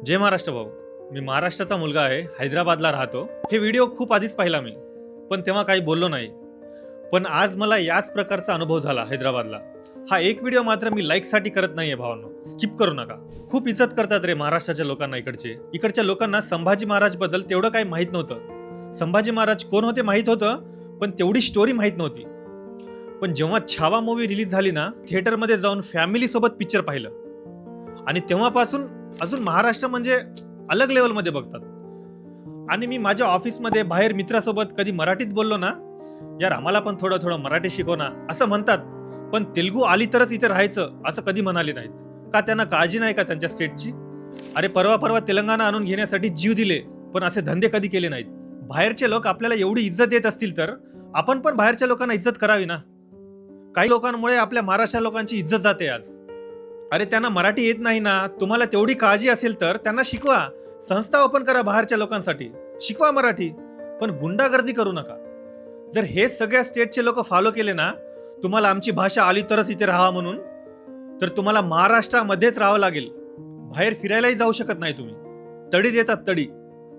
जय महाराष्ट्र भाऊ. मी महाराष्ट्राचा मुलगा आहे, हैदराबादला राहतो. हे व्हिडिओ खूप आधीच पाहिला मी, पण तेव्हा काही बोललो नाही. पण आज मला याच प्रकारचा अनुभव झाला हैदराबादला. हा एक व्हिडिओ मात्र मी लाईकसाठी करत नाहीये भावांनो, स्किप करू नका. खूप इज्जत करतात रे महाराष्ट्राच्या लोकांना इकडच्या लोकांना संभाजी महाराज बद्दल तेवढं काही माहित नव्हतं. संभाजी महाराज कोण होते माहित होतं, पण तेवढी स्टोरी माहित नव्हती. पण जेव्हा छावा मूवी रिलीज झाली ना, थिएटरमध्ये जाऊन फॅमिली सोबत पिक्चर पाहिलं आणि तेव्हापासून अजून महाराष्ट्र म्हणजे अलग लेवलमध्ये बघतात. आणि मी माझ्या ऑफिसमध्ये बाहेर मित्रासोबत कधी मराठीत बोललो ना, यार आम्हाला पण थोडं थोडं मराठी शिकव ना असं म्हणतात. पण तेलुगू आली तरच इथे राहायचं असं कधी म्हणाले नाहीत. का त्यांना काळजी नाही का त्यांच्या स्टेटची? अरे परवा तेलंगणा आणून घेण्यासाठी जीव दिले, पण असे धंदे कधी केले नाहीत. बाहेरचे लोक आपल्याला एवढी इज्जत देत असतील तर आपण पण बाहेरच्या लोकांना इज्जत करावी ना. काही लोकांमुळे आपल्या महाराष्ट्र लोकांची इज्जत जाते आज. अरे त्यांना मराठी येत नाही ना, तुम्हाला तेवढी काळजी असेल तर त्यांना शिकवा. संस्था ओपन करा बाहेरच्या लोकांसाठी, शिकवा मराठी, पण गुंडागर्दी करू नका. जर हे सगळ्या स्टेटचे लोक फॉलो केले ना, तुम्हाला आमची भाषा आली तरच इथे राहा म्हणून, तर तुम्हाला महाराष्ट्रामध्येच राहावं लागेल. बाहेर फिरायलाही जाऊ शकत नाही तुम्ही. तडी देतात तडी.